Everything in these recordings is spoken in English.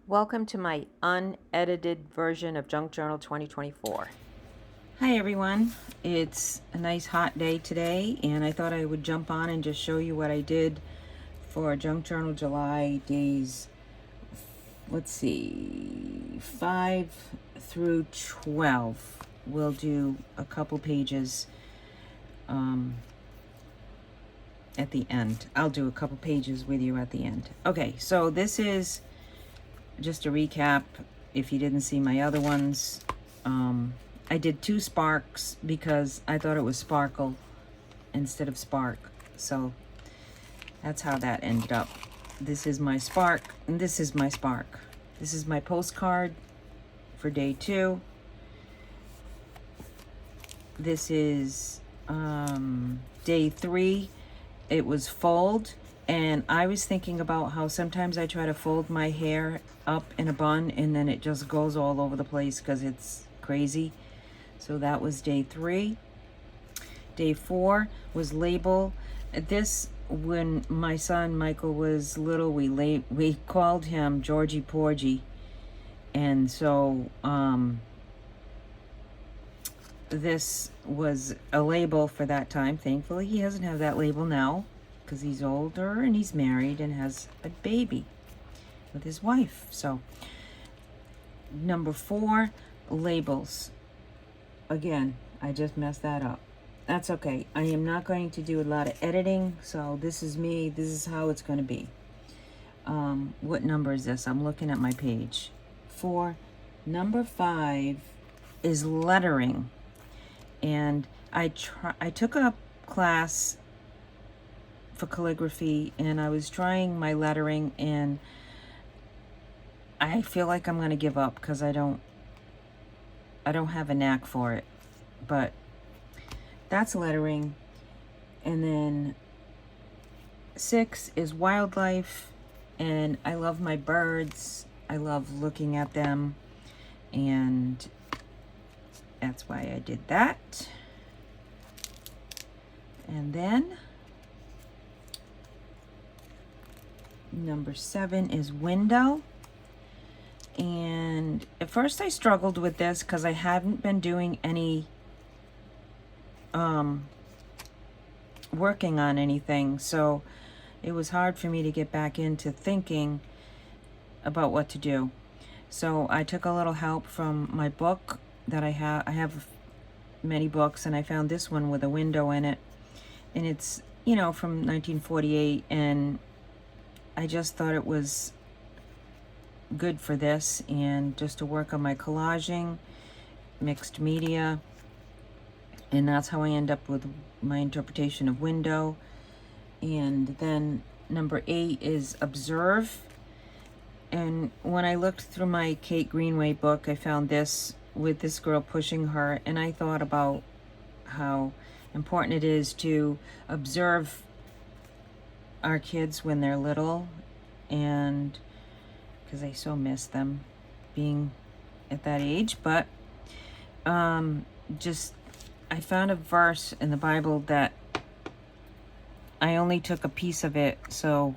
Welcome to my unedited version of Junk Journal 2024. Hi everyone, it's a nice hot day today and I thought I would jump on and just show you what I did for Junk Journal July days, let's see, 5 through 12. We'll do a couple pages at the end. I'll do a couple pages with you at the end. Okay, so this is just a recap if you didn't see my other ones. I did 2 sparks because I thought it was sparkle instead of spark. So that's how that ended up. This is my spark and this is my spark. This is my postcard for day 2. This is day 3. It was fold. And I was thinking about how sometimes I try to fold my hair up in a bun and then it just goes all over the place because it's crazy. So that was day 3. Day 4 was label. This, when my son Michael was little, we called him Georgie Porgy. And so this was a label for that time. Thankfully, he doesn't have that label now, because he's older and he's married and has a baby with his wife. So number 4, labels. Again, I just messed that up. That's okay. I am not going to do a lot of editing, so this is me. This is how it's going to be. What number is this? I'm looking at my page. 4. Number 5 is lettering. And I took a class for calligraphy and I was trying my lettering and I feel like I'm gonna give up because I don't have a knack for it. But that's lettering. And then 6 is wildlife, and I love my birds. I love looking at them, and that's why I did that. And then number 7 is window. And at first I struggled with this because I hadn't been doing any working on anything, so it was hard for me to get back into thinking about what to do. So I took a little help from my book that I have many books, and I found this one with a window in it, and it's, you know, from 1948, and I just thought it was good for this and just to work on my collaging, mixed media, and that's how I end up with my interpretation of window. And then number 8 is observe. And when I looked through my Kate Greenway book, I found this with this girl pushing her, and I thought about how important it is to observe our kids when they're little, and because I so miss them being at that age. But I found a verse in the Bible that I only took a piece of it, so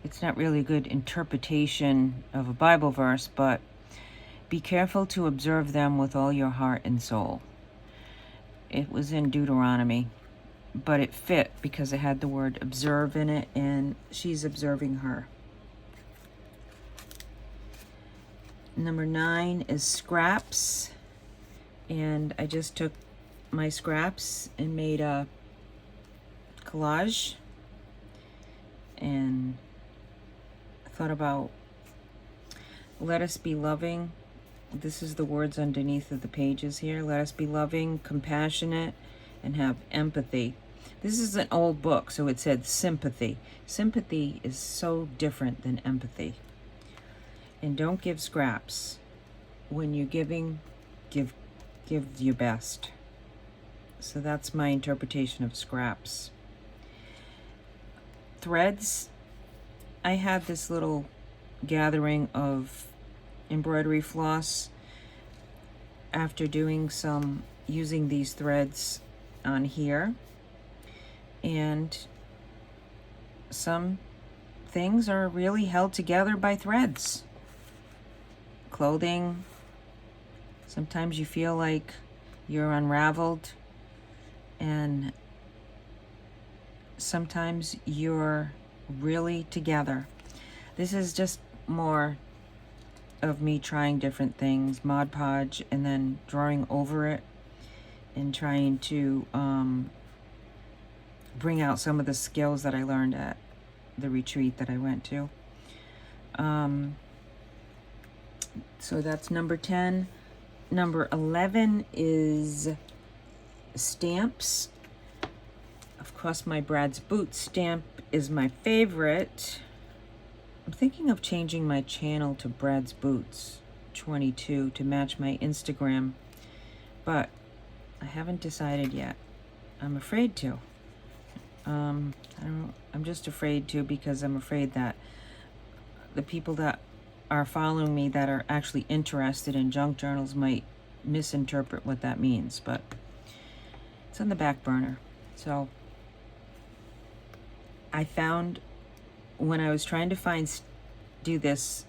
it's not really a good interpretation of a Bible verse, but be careful to observe them with all your heart and soul. It was in Deuteronomy, but it fit because it had the word observe in it, and she's observing her. Number 9 is scraps, and I just took my scraps and made a collage, and I thought about let us be loving. This is the words underneath of the pages here. Let us be loving, compassionate, and have empathy. This is an old book, so it said sympathy. Sympathy is so different than empathy. And don't give scraps. When you're giving, give your best. So that's my interpretation of scraps. Threads. I had this little gathering of embroidery floss after doing some using these threads on here, and some things are really held together by threads. clothing. Sometimes you feel like you're unraveled, and sometimes you're really together. This is just more of me trying different things, Mod Podge, and then drawing over it and trying to bring out some of the skills that I learned at the retreat that I went to. So that's number 10. Number 11 is stamps. Of course, my Bradsboots stamp is my favorite. I'm thinking of changing my channel to Bradsboots 22 to match my Instagram, but I haven't decided yet. I'm afraid to. I'm just afraid to, because I'm afraid that the people that are following me that are actually interested in junk journals might misinterpret what that means, but it's on the back burner. So I found, when I was trying to do this,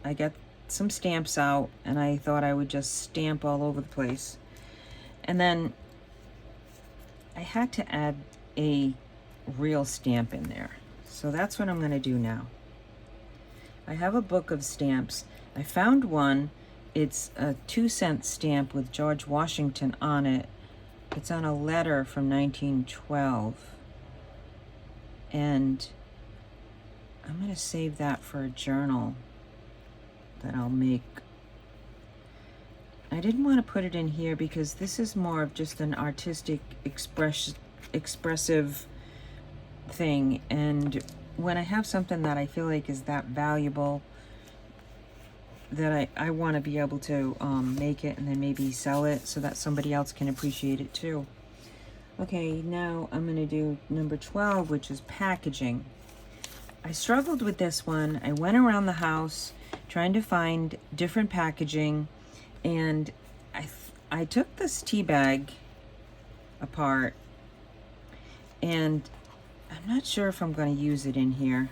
I got some stamps out and I thought I would just stamp all over the place. And then I had to add a real stamp in there. So that's what I'm going to do now. I have a book of stamps. I found one. It's a 2-cent stamp with George Washington on it. It's on a letter from 1912. And I'm going to save that for a journal that I'll make. I didn't want to put it in here because this is more of just an artistic expressive thing, and when I have something that I feel like is that valuable, that I want to be able to make it and then maybe sell it so that somebody else can appreciate it too. Okay, now I'm going to do number 12, which is packaging. I struggled with this one. I went around the house trying to find different packaging, and I took this tea bag apart, and I'm not sure if I'm going to use it in here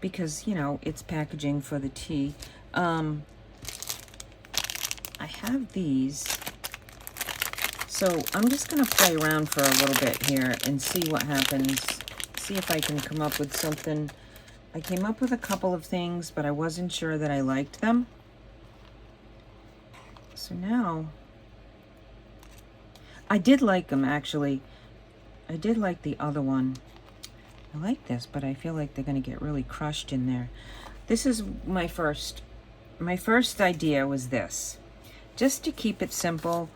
because, you know, it's packaging for the tea. I have these, so I'm just going to play around for a little bit here and see what happens. See if I can come up with something. I came up with a couple of things, but I wasn't sure that I liked them. So now, I did like them, actually. I did like the other one. I like this, but I feel like they're going to get really crushed in there. This is my first idea was this. Just to keep it simple,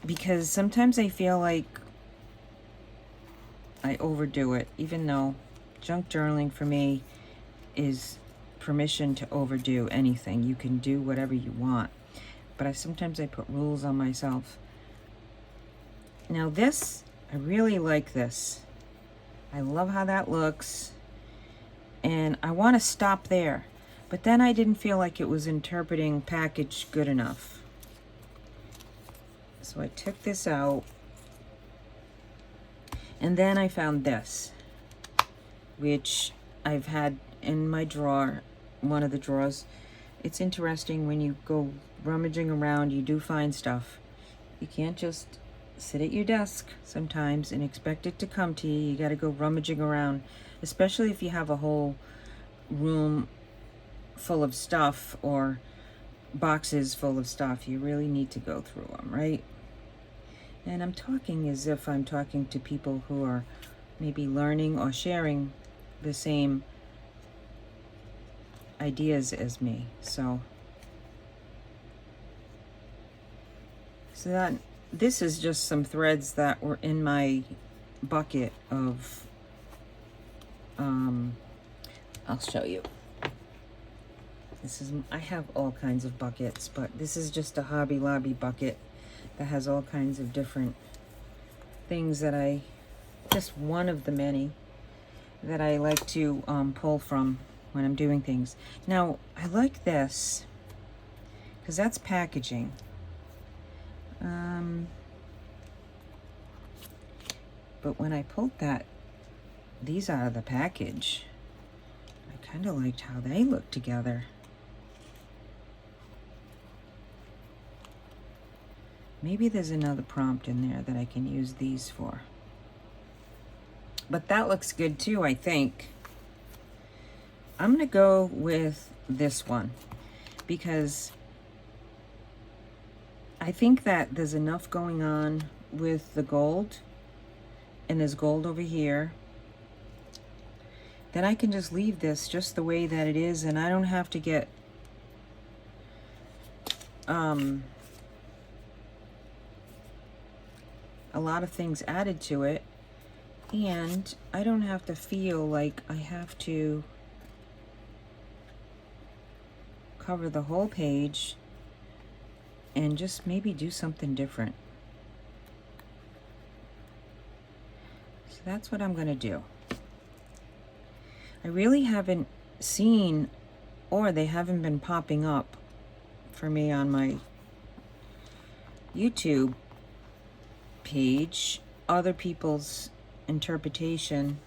because sometimes I feel like I overdo it, even though junk journaling for me is permission to overdo anything. You can do whatever you want. But sometimes I put rules on myself. Now this, I really like this. I love how that looks. And I want to stop there. But then I didn't feel like it was interpreting package good enough. So I took this out. And then I found this, which I've had in my drawer, one of the drawers. It's interesting when you go rummaging around, you do find stuff. You can't just sit at your desk sometimes and expect it to come to you. You got to go rummaging around, especially if you have a whole room full of stuff or boxes full of stuff. You really need to go through them, right? And I'm talking as if I'm talking to people who are maybe learning or sharing the same ideas as me. So that this is just some threads that were in my bucket of I'll show you. I have all kinds of buckets, but this is just a Hobby Lobby bucket that has all kinds of different things that just one of the many that I like to pull from when I'm doing things. Now, I like this because that's packaging. But when I pulled these out of the package, I kind of liked how they look together. Maybe there's another prompt in there that I can use these for. But that looks good too, I think. I'm gonna go with this one because I think that there's enough going on with the gold, and there's gold over here, that I can just leave this just the way that it is, and I don't have to get a lot of things added to it, and I don't have to feel like I have to cover the whole page and just maybe do something different. So that's what I'm going to do. I really haven't seen, or they haven't been popping up for me on my YouTube page, other people's interpretation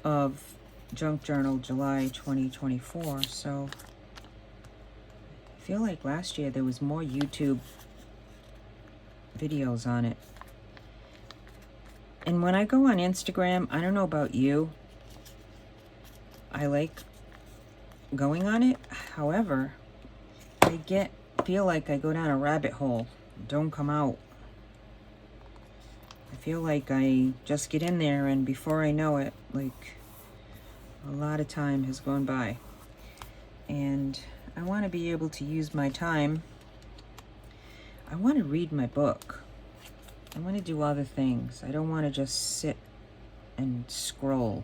of Junk Journal July 2024. So I feel like last year there was more YouTube videos on it. And when I go on Instagram, I don't know about you, I like going on it. However, I feel like I go down a rabbit hole, don't come out. I feel like I just get in there, and before I know it, like, a lot of time has gone by. And I want to be able to use my time. I want to read my book. I want to do other things. I don't want to just sit and scroll,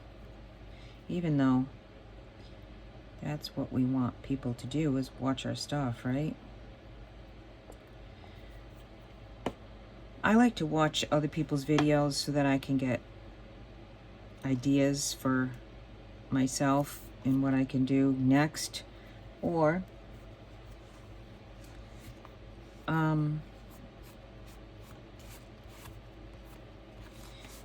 even though that's what we want people to do, is watch our stuff, right? I like to watch other people's videos so that I can get ideas for myself and what I can do next, or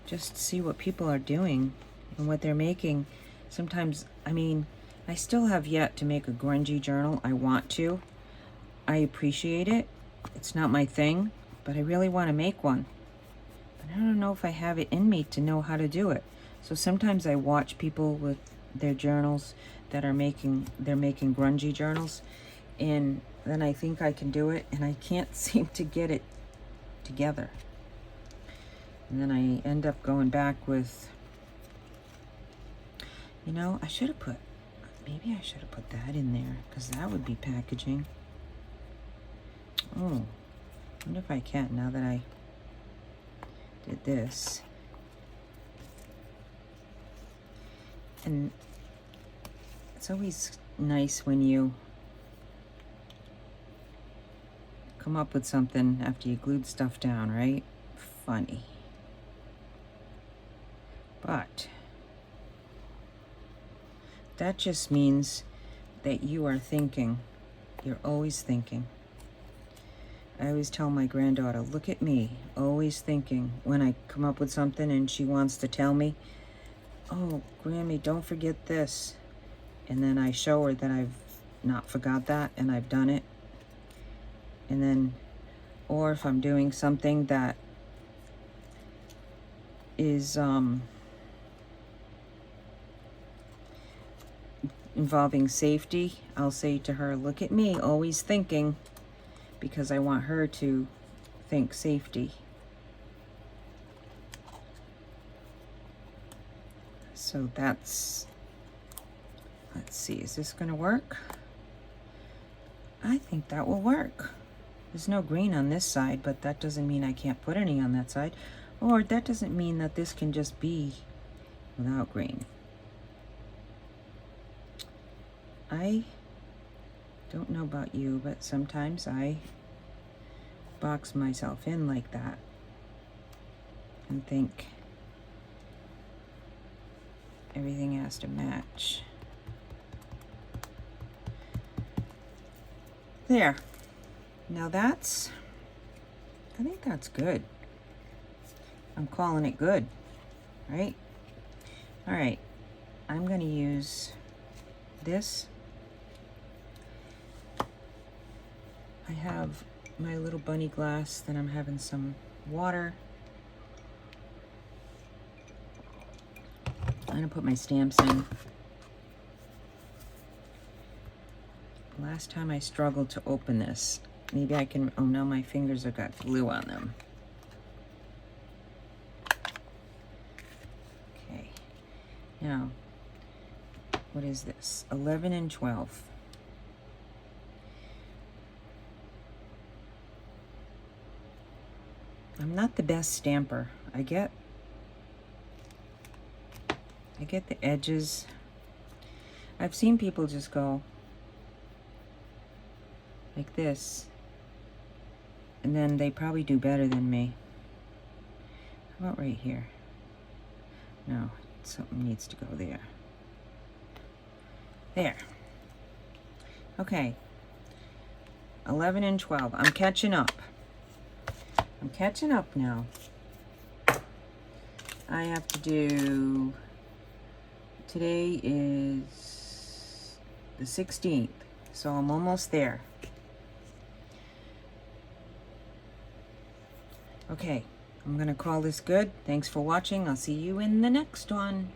just see what people are doing and what they're making. Sometimes, I mean, I still have yet to make a grungy journal. I want to. I appreciate it. It's not my thing, but I really want to make one. But I don't know if I have it in me to know how to do it. So sometimes I watch people with their journals that are making grungy journals, and then I think I can do it, and I can't seem to get it together. And then I end up going back with, you know, maybe I should have put that in there, because that would be packaging. Oh, I wonder if I can, now that I did this. And it's always nice when you come up with something after you glued stuff down, right? Funny. But that just means that you are thinking. You're always thinking. I always tell my granddaughter, look at me, always thinking. When I come up with something and she wants to tell me, oh, Grammy, don't forget this. And then I show her that I've not forgot that and I've done it. And then, or if I'm doing something that is involving safety, I'll say to her, look at me, always thinking, because I want her to think safety. So that's, let's see, is this gonna work? I think that will work. There's no green on this side, but that doesn't mean I can't put any on that side. Or that doesn't mean that this can just be without green. I don't know about you, but sometimes I box myself in like that and think everything has to match. There. Now I think that's good. I'm calling it good, right? All right, I'm gonna use this. I have my little bunny glass. Then I'm having some water. I'm gonna put my stamps in. Last time I struggled to open this. Maybe I can, oh no, my fingers have got glue on them. Okay, now, what is this? 11 and 12. I'm not the best stamper. I get the edges. I've seen people just go like this, and then they probably do better than me. How about right here? No, something needs to go there. There. Okay. 11 and 12. I'm catching up. I'm catching up now. I have to do, today is the 16th, so I'm almost there. Okay, I'm gonna call this good. Thanks for watching. I'll see you in the next one.